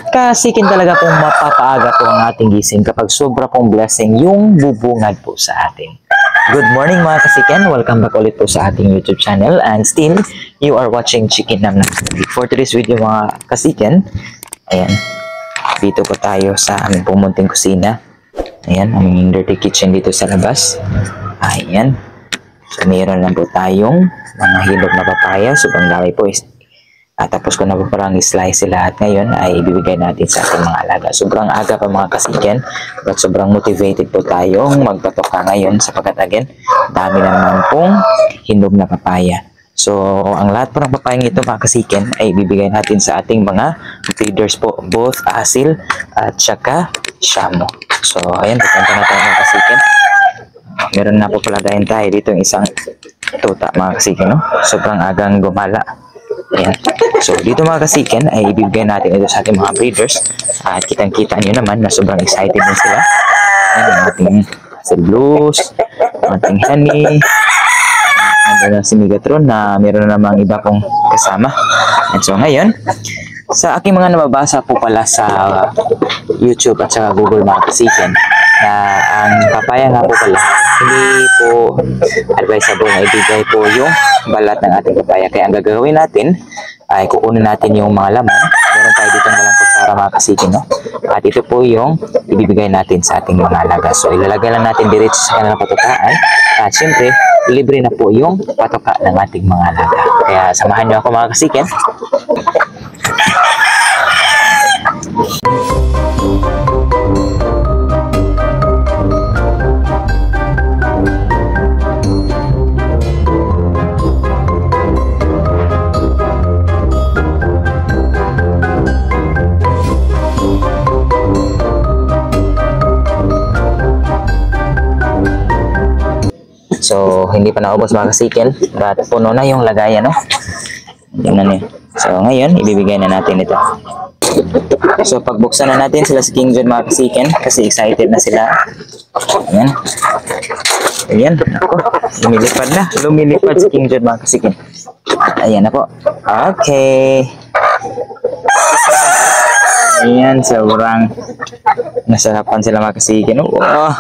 Kasikin talaga pong mapapaaga po ang ating gising kapag sobra pong blessing yung bubungad po sa atin. Good morning mga kasiken, welcome back ulit po sa ating YouTube channel and still you are watching Chicken Nam Nam. For today's video mga kasiken, ayan, dito po tayo sa aming pumunting kusina. Ayan, aming dirty kitchen dito sa labas. Ayan, so meron lang po tayong mga hinog na papaya, sobrang dami po. Tapos ko na po parang slice sila at ngayon ay ibibigay natin sa ating mga alaga. Sobrang aga pa mga kasiken but sobrang motivated po tayong magpatoka ngayon sapagkat again, dami na naman pong hinog na papaya. So, ang lahat po ng papayang ito mga kasiken ay ibibigay natin sa ating mga breeders po, both asil at saka shamo. So, ayan, pupunta na tayo mga kasiken. Meron na po pala tayo dito yung isang tuta mga kasiken, no? Sobrang agang gumala. Ayan. So, dito mga kasiken ay ibibigay natin ito sa ating mga breeders at kitang-kita nyo naman na sobrang excited din sila. Ayan, ang ating Hazel Blues, ang ating Honey, ang si Megatron na meron na namang iba pong kasama. And so, ngayon, sa aking mga nababasa po pala sa YouTube at sa Google mga kasiken, na ang papaya nga po pala, hindi po advisable na ibigay po yung balat ng ating papaya. Kaya ang gagawin natin ay kukunin natin yung mga laman. Meron tayo dito ng dalang kutsara mga kasikin, no? At ito po yung ibibigay natin sa ating mga alaga. So ilalagay lang natin diretso sa kanilang patukaan. At syempre, libre na po yung patuka ng ating mga alaga. Kaya samahan nyo ako mga kasikin. So, hindi pa naubos mga kasiken, but puno na yung lagayan, no? Yan na niya. So, ngayon, ibibigay na natin ito. So, pagbuksan na natin sila si King John mga kasiken, kasi excited na sila. Ayan. Ayan, ako. Lumilipad na. Lumilipad si King John mga kasiken. Ayan na po. Okay. Ayan, sobrang nasarapan sila mga kasiken. Wow.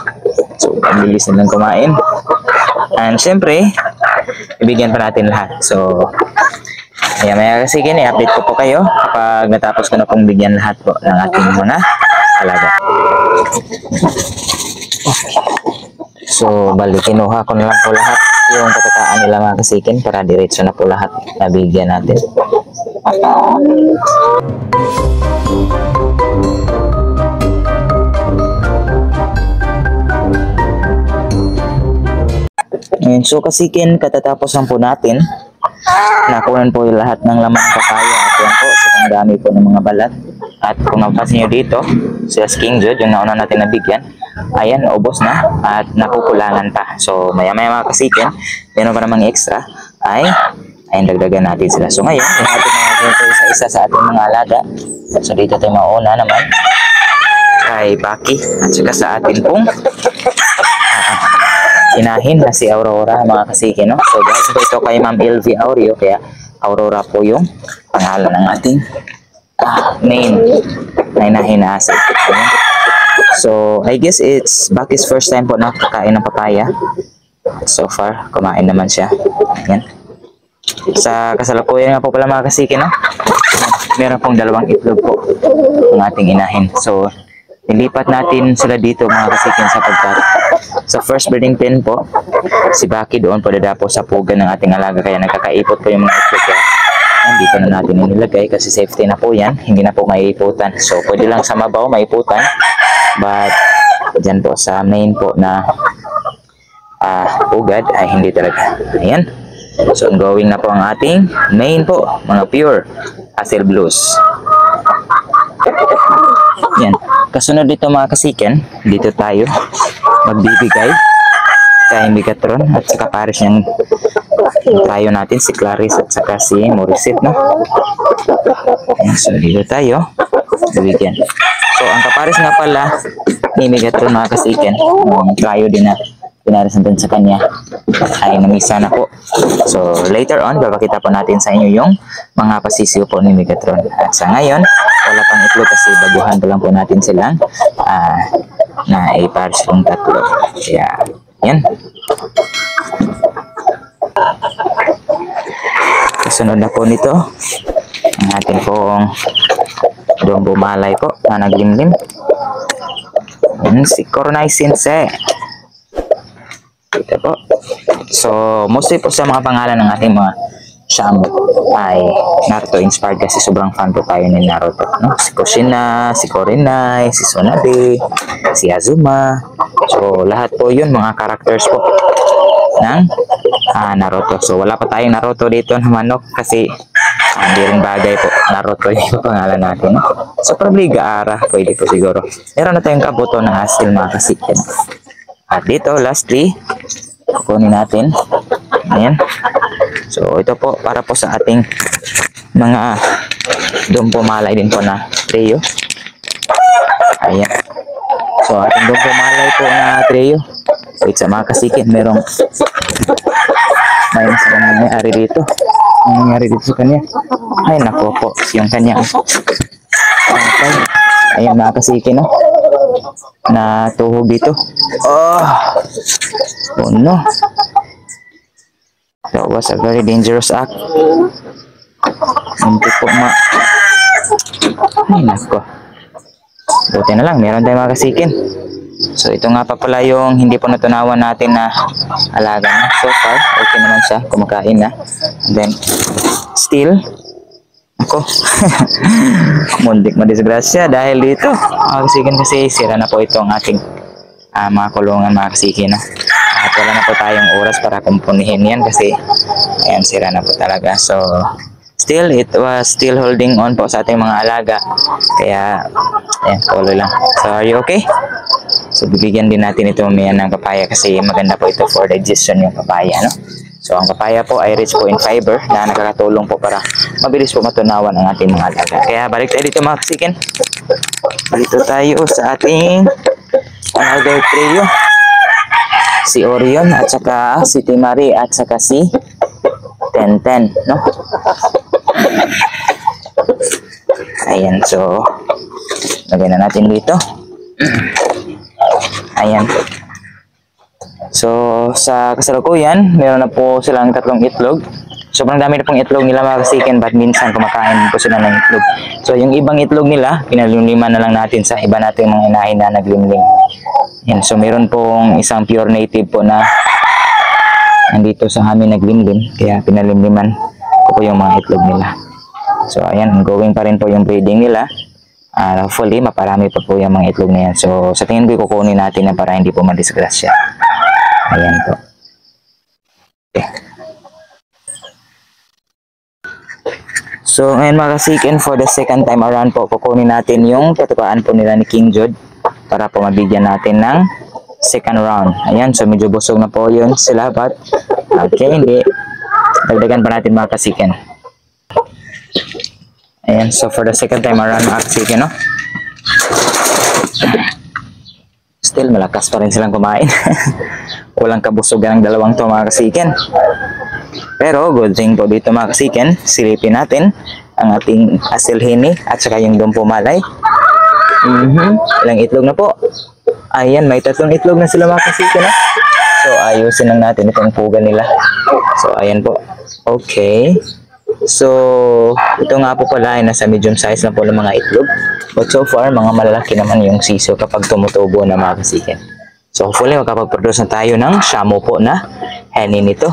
So, ang bilis nilang kumain. And syempre, ibigyan pa natin lahat. So, ayan, mga kasiken, i-update ko po kayo kapag natapos ko na pong bigyan lahat po ng ating mga alaga. So, bali, kinuha ko na lang po lahat yung patataan nila mga kasiken para diretso na po lahat na bigyan natin. And so kasikin, katatapos lang po natin, nakunan po yung lahat ng laman ng papaya at yan po, sobrang dami po ng mga balat. At kung napapansin nyo dito, si King Jude, yung nauna natin nabigyan, ayan, ubos na at nakukulangan pa. So maya-maya mga kasikin, meron pa namang extra, ayan, dagdagan natin sila. So ngayon, ihatid na natin ito isa-isa sa ating mga alaga. So dito tayo mauna naman kay Baki at saka sa atin pong inahin na si Aurora mga kasikin, no? So guys, ito kay Ma'am LV Aureo, kaya Aurora po yung pangalan ng ating main na inahin na asset. Okay? So I guess it's Baki's first time po na kakain ng papaya. So far, kumain naman siya. Ayan. Sa kasalukuyan nga po pala mga kasikin, no? Meron pong dalawang itlog po ng ating inahin. So nilipat natin sila dito mga kasikin sapagkat sa first breeding pen po, si Baki doon po dadapo sa pugan ng ating alaga kaya nagkakaipot po yung mga itlog. Kaya dito na natin inilagay kasi safety na po yan, hindi na po maiiputan. So pwede lang sa mabaw maiputan, but dyan po sa main po na pugad ay hindi talaga. Ayan. So ongoing na po ang ating main po, mga pure Hazel Blues. Yan. Kasunod dito mga kasiken, dito tayo magbibigay kay Megatron at saka pares niyang tayo natin, si Clarice at saka si Morissette, no? Ayan, so dito tayo bibigyan. So ang kapares nga pala ni Megatron mga kasiken, tayo din na pinarisan din sa kanya ay namisa na po. So later on, papakita po natin sa inyo yung mga pasisiyo po ni Megatron. At sa ngayon, wala pang itlog kasi baguhan pa lang po natin silang na ipares yung tatlo. Kaya yan. Kasunod na po nito ang ating pong Dumbo Malay po na naglimlim. Si Coronay Sinse. Ito po. So, mostly po sa mga pangalan ng ating mga Shamu ay Naruto inspired kasi sobrang fan po tayo ni Naruto. No? Si Kushina, si Korinai, si Tsunade, si Azuma. So, lahat po yun mga characters po ng Naruto. So, wala pa tayong Naruto dito na manok kasi hindi rin bagay po. Naruto yung pangalan natin. No? So, probably Gaara. Pwede po siguro. Meron na tayong kabuto ng asil mga kasikin. At dito, lastly, kukunin natin. Ayan. So, ito po, para po sa ating mga Dumbo Malay din po na trio. Ayan. So, ating Dumbo Malay po na trio. Wait, sa mga kasikin, may mas nangyari dito. Ang nangyari dito sa kanya. Ay, nako po. Yung kanya. Okay. Ayan, mga kasikin, no? Natuhog dito. Oh no. That was a very dangerous act. Hindi po ay nako. Buti na lang, meron tayong mga kasikin. So ito nga pa pala yung hindi po natunawan natin na alaga na. So far, okay naman siya, kumakain na. And then, still, ako, mundik madisgrasya dahil dito. Mga kasikin kasi sira na po itong ating mga kulungan mga kasikin. At wala na po tayong oras para kumpunihin yan kasi ayan, sira na po talaga. So, still, it was still holding on po sa ating mga alaga. Kaya, ayan, tuloy lang. So, are you okay? So, bibigyan din natin ito mamaya ng papaya kasi maganda po ito for digestion yung papaya, no? So, ang papaya po ay rich po in fiber na nakakatulong po para mabilis po matunawan ang ating mga alaga. Kaya, balik tayo dito mga kasikin. Dito tayo sa ating another trio. Si Orion at saka si Timari at saka si Tenten, no? Ayan, so lagyan na natin dito. Ayan. So, sa kasalukuyan, meron na po silang 3 itlog. Sobrang dami na pong itlog nila mga kasikin, but minsan kumakain po sila ng itlog. So, yung ibang itlog nila, pinalimliman na lang natin sa iba nating mga inahin na naglimlim. Yan. So, meron pong isang pure native po na nandito sa amin naglimlim. Kaya pinalimliman ko po yung mga itlog nila. So, ayan. Going pa rin po yung breeding nila. Hopefully, maparami pa po yung mga itlog na yan. So, sa tingin ko, kukunin natin na para hindi po madisgrasya. Ayan po. Okay. So, ngayon mga kasikin, for the second time around po, kukunin natin yung patukaan po nila ni King Jude para po mabigyan natin ng second round. Ayan, so medyo busog na po yun sila, but okay, hindi. Dagdagan pa natin mga kasikin. Ayan, so for the second time around mga kasikin, no? Still, malakas pa rin silang kumain. Walang kabusugan ng dalawang to mga kasikin. Pero good thing po dito mga kasikin, silipin natin ang ating asilhini at saka yung Dumbo Malay. Ilang itlog na po? Ayan, may 3 itlog na sila mga kasikin. So ayusin lang natin itong puga nila. So ayan po. Okay. So ito nga po pala ay nasa medium size na po ng mga itlog. But so far, mga malalaki naman yung siso kapag tumutubo na mga kasikin. So hopefully makapag-produce na tayo ng Shamu po na henny nito.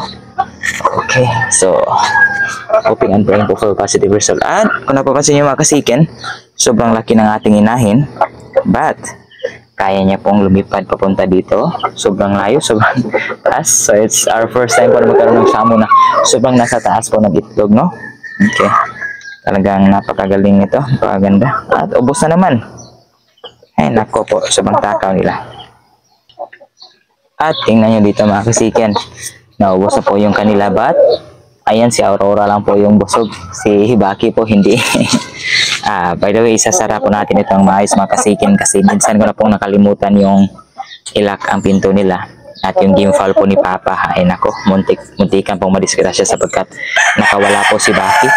Okay, so hoping and praying po for positive result. At kung napapansin nyo mga kasikin, sobrang laki ng ating inahin, but kaya niya pong lumipad papunta dito. Sobrang layo, sobrang taas. So it's our first time po na magkaroon ng Shamu na sobrang nasa taas po ng itlog, no? Okay, talagang napakagaling ito, napakaganda. At ubos na naman. Ay nako po, sobrang takaw nila. At tingnan nyo dito mga kasikin, naubos na po yung kanila, but ayan, si Aurora lang po yung busog. Si Hibaki po hindi. By the way, isasara po natin itong maayos mga kasikin kasi minsan ko na pong nakalimutan yung ilak ang pinto nila. At yung game foul po ni Papa, ay nako, muntikan pong madisgrasya sapagkat nakawala po si Baki.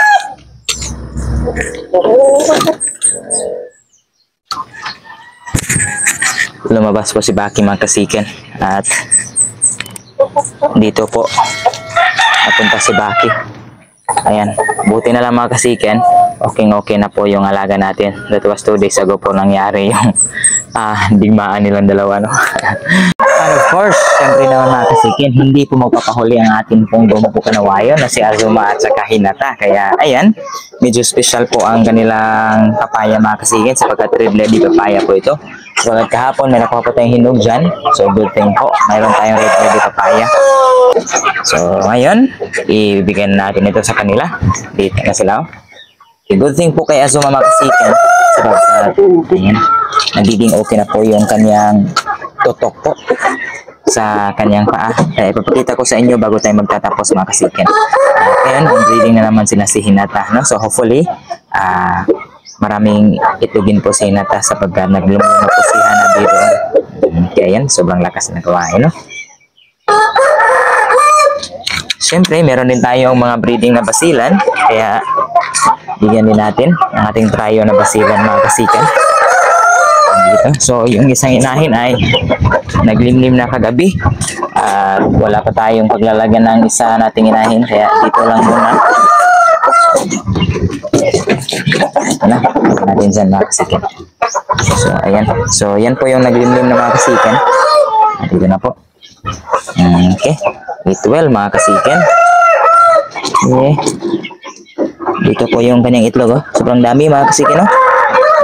Lumabas po si Baki mga kasiken. At dito po napunta si Baki. Ayan, buti na lang mga kasiken, okay na po yung alaga natin. That was 2 days ago po nangyari yung digmaan nilang dalawa, no? And of course, syempre naman mga kasiken, hindi po magpapahuli ang ating pong Gomu Kanawayo na si Azuma at saka Hinata. Kaya ayan, medyo special po ang kanilang papaya mga kasiken sapagkat red lady papaya po ito. So kahapon may nakuha pa tayong hinog dyan. So good thing po, mayroon tayong red lady papaya. So ngayon, ibigyan natin ito sa kanila. Dito na sila. Okay, good thing po kay Azuma mga kasiken sapagkat ayan, nagiging okay na po yung kanyang tutok po sa kanyang paa. Kaya ipapakita ko sa inyo bago tayo magtatapos mga kasiken. Ayan, breeding na naman sila si Hinata, no? So hopefully, maraming itugin po si Hinata sapagkat naglumuna po si Hana dito. Kaya yan, sobrang lakas na gawain, no? Siyempre, meron din tayong mga breeding na basilan. Kaya, bigyan din natin ang ating trio na basilan mga kasiken. Dito. So, yung isang inahin ay naglimlim na kagabi. At wala pa tayong paglalagyan ng isa nating inahin. Kaya, dito lang muna. Ano? Natin dyan mga kasiken. So, ayan. So, yan po yung naglimlim na mga kasiken. Dito na po. Okay. Wait well mga kasiken. Okay. Dito po yung kanyang itlog. Oh. Sobrang dami mga kasiken. Oh.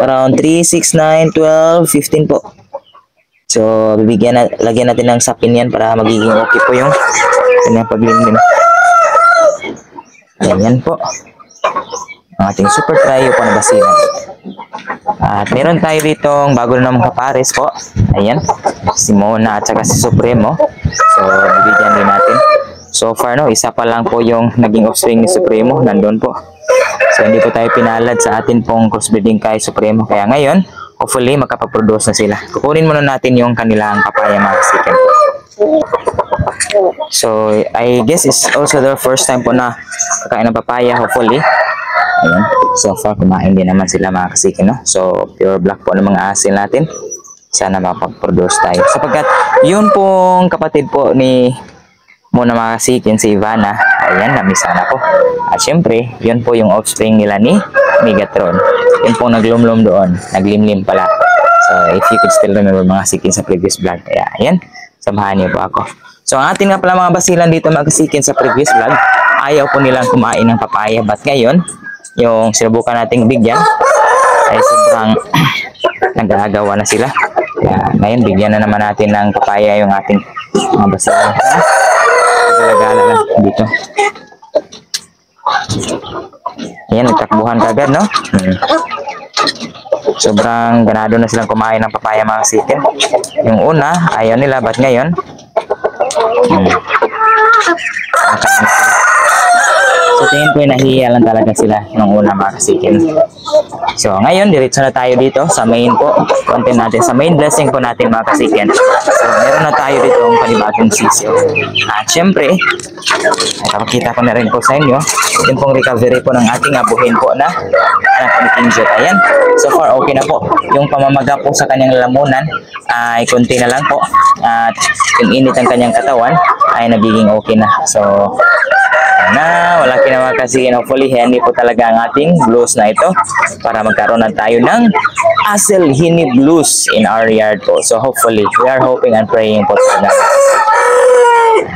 Around 3, 6, 9, 12, 15 po. So, lagyan natin ng sapin yan para magiging okay po yung kanyang paglimlim. Ayan po. Ang ating super trio po na basilan. At meron tayo ditong bago na mga kapares po. Ayan. Si Mona at saka si Supremo. So, bibigyan din natin. So far, no, isa pa lang po yung naging offspring ni Supremo. Nandun po. So, hindi po tayo pinalad sa atin pong crossbreeding kay Supremo. Kaya ngayon, hopefully, makapag-produce na sila. Kukunin muna natin yung kanilang papaya mga kasiken. So, I guess it's also their first time po na kakain ng papaya, hopefully. Ayan. So far, kumain din naman sila mga kasiken, no? So, pure black po ng mga asin natin. Sana makapag-produce tayo. Sapagkat, yun pong kapatid po ni Mona mga kasiken, si Ivana. Ayan, namisa na po. At syempre, yun po yung offspring nila ni Megatron. Yun pong naglumlum doon. Naglimlim pala. So, if you could still remember mga kasiken sa previous vlog. Kaya, ayan. Samahan niyo po ako. So, ang ating nga pala mga basilan dito mga kasiken sa previous vlog, ayaw po nilang kumain ng papaya. But ngayon, yung sinubukan nating bigyan ay sobrang nag-aagawa na sila. Kaya ngayon bigyan na naman natin ng papaya yung ating mga basilan. Gala-gala lang dito. Ayan, nagtakbuhan kagad, no? Sobrang ganado na silang kumain ng papaya mga kasiken. Yung una, ayaw nila, but ngayon so tingin ko nahihiya lang talaga sila nung una mga kasiken. So ngayon diretso na tayo dito sa main po, content natin sa main blessing po natin mga kasiken. So meron na tayo dito ang panibagong sisiyo. At syempre ay papakita ko na rin po sa inyo yung pong recovery po ng ating abuhin po na anak ni King Jet. Ayan, so far okay na po. Yung pamamaga po sa kanyang lamunan ay konti na lang po. At yung init ng kanyang katawan ay nagiging okay na. So na wala kinawa kasi hopefully handy po talaga ang ating blues na ito para magkaroon na tayo ng Asel Hini blues in our yard po. So hopefully we are hoping and praying po talaga.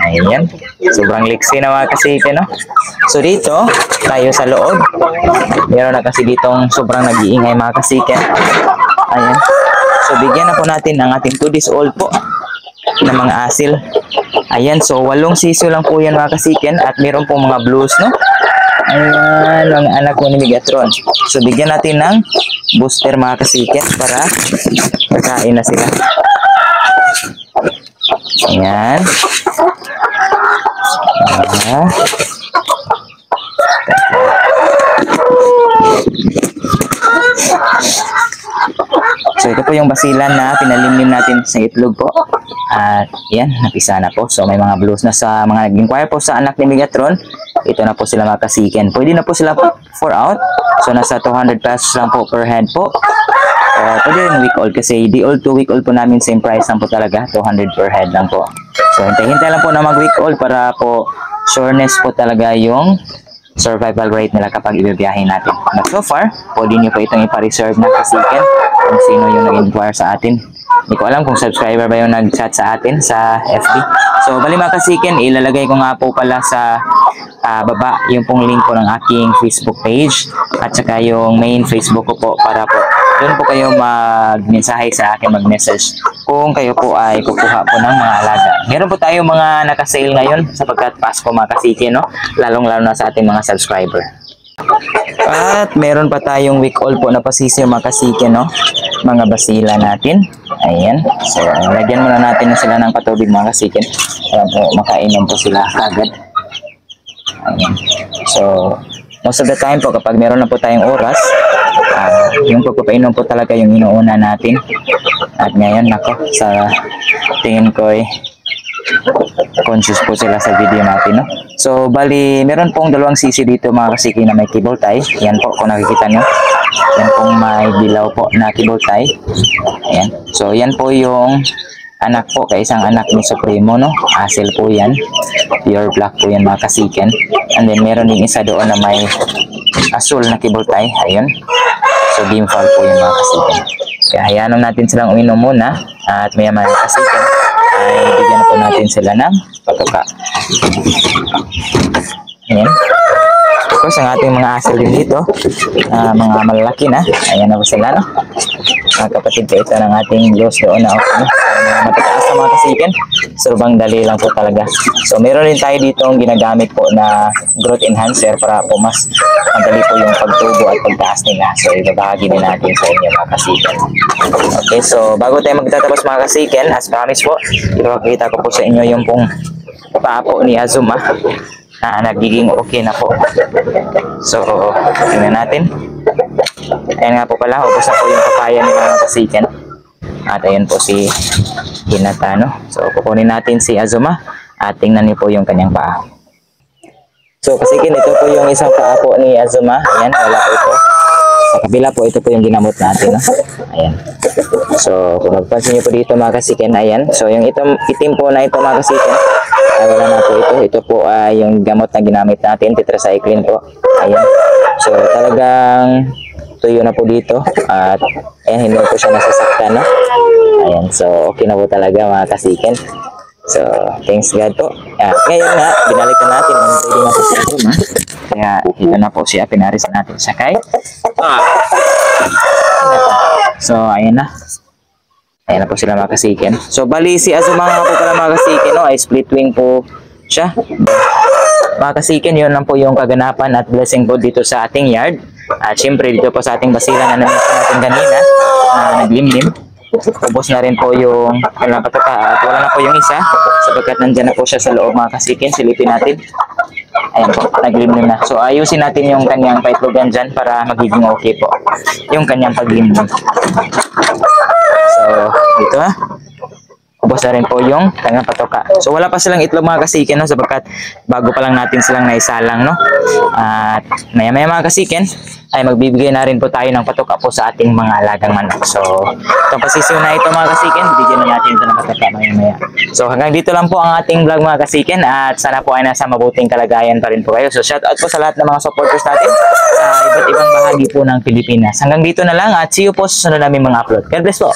Ayan, sobrang liksi na mga kasiken, no? So dito tayo sa loob, meron na kasi ditong sobrang nag-iingay mga kasiken. Ayan, so bigyan na po natin ang ating 2 days old po na mga asil. Ayan, so 8 siso lang po yan mga kasiken at meron pong mga blues, no? Ayan, mga anak ko ni Megatron. So bigyan natin ng booster mga kasiken para kakain na sila. Ayan. So ito po yung basilan na pinalimlim natin sa itlog po. At yan, napisa na po. So may mga blues na sa mga nag-inquire po sa anak ni Megatron. Ito na po sila mga kasiken. Pwede na po sila for out. So nasa 200 pesos lang po per head po. Pwede rin week old kasi di old to week old po namin same price lang po talaga. 200 per head lang po. So hintay-hintay lang po na mag-week old para po sureness po talaga yung survival rate nila kapag ibibiyahin natin. But so far, pwede nyo po itong ipa-reserve na kasiken kung sino yung nag-inquire sa atin. Hindi ko alam kung subscriber ba yung nag-chat sa atin sa FB. So, bali mga kasiken, ilalagay ko nga po pala sa baba yung pong link po ng aking Facebook page at saka yung main Facebook ko po para po doon po kayo mag-mensahe sa akin, mag-message kung kayo po ay kukuha po ng mga alaga. Meron po tayo mga nakasale ngayon sapagkat Pasko mga kasiken, no? Lalong-lalo na sa ating mga subscriber. At meron pa tayong week old po na pasisyo mga kasiken, no? Mga basila natin. Ayan. So, lagyan muna natin na sila ng patubig mga kasiken. Para po makainom po sila agad. Ayan. So, most of the time po kapag meron na po tayong oras, yung pagpapainom po talaga yung inuuna natin. At ngayon, nako, sa tingin ko ay conscious po sila sa video natin, no? So, bali, meron pong 2 sisi dito mga kasiken na may cable tie. Yan po, kung nakikita nyo. Yan pong may dilaw po na cable tie. Ayan. So, yan po yung anak po, isang anak ni Supremo, no? Asil po yan. Pure black po yan mga kasiken. And then, meron din isa doon na may asul na cable tie. Ayun. So, dimfal po yung mga kasiken. Kaya hayaan natin silang uminom muna. At maya mga kasiken ay bigyan na po natin sila ng pagkaka. Ayan. Of course, ang ating mga asil din dito, mga malalaki na. Ayan na po sila, no? Mga kapatid po ito ng ating blues doon na okay, no? Mga matataas na mga kasiken. Sobrang dali lang po talaga. So, meron din tayo dito ang ginagamit po na growth enhancer para po mas madali po yung pagtubo at pagtaas nila. So, ibabahagi din natin sa inyo mga kasiken. Okay, so bago tayo magtatapos mga kasiken, as promise po, ipapakita ko po sa inyo yung pong paa po ni Azuma na nagiging okay na po. So, tingnan natin. Ayan nga po pala, ubos na po yung papaya ni mga kasiken. At ayan po si Hinata, no? So, kukunin natin si Azuma at tingnan niyo po yung kanyang paa. So, kasiken, ito po yung isang paa po ni Azuma. Ayan, wala po ito. Sa kabila po, ito po yung ginamot natin, no? Ayan. So, kung magpansin niyo po dito mga kasiken, ayan. So, yung itim po na ito mga kasiken, wala na po ito. Ito po ay yung gamot na ginamit natin, tetracycline po. Ayan. So, talagang tuyo na po dito. At, ayan, hindi po siya nasasaktan, no? Ayan. So, okay na po talaga mga kasiken. So, thanks God po. Ngayon nga, binalikan natin ang pwede na po si Azuma. Kaya, ito na po siya. Pinarisan natin siya kay. So, ayan na. Ayan na po sila mga kasiken. So, bali si Azuma nga po pala mga kasiken, no? Ay split wing po siya. Mga kasiken, yun lang po yung kaganapan at blessing po dito sa ating yard. At syempre, dito po sa ating basila na namiss natin kanina, naglimlim. Ubos na rin po yung patuka at wala na po yung isa sapagkat nandyan na po siya sa loob mga kasiken. Silipin natin. Ayan po, naglimlim na. So, ayusin natin yung kanyang paitlogan dyan para magiging okay po yung kanyang paglimlim. So, dito ha. Ubos na rin po yung kanyang patuka. So, wala pa silang itlog mga kasiken, no? Sapagkat bago pa lang natin silang naisalang, no? At maya-maya mga kasiken, ay magbibigay na rin po tayo ng patuka po sa ating mga alagang manok. So, itong pasisyo na ito mga kasiken, bigyan na natin ito ng patuka maya-maya. So, hanggang dito lang po ang ating vlog mga kasiken at sana po ay nasa mabuting kalagayan pa rin po kayo. So, shout out po sa lahat ng mga supporters natin sa iba't ibang bahagi po ng Pilipinas. Hanggang dito na lang at see you po sa sunod naming mga upload. God bless po!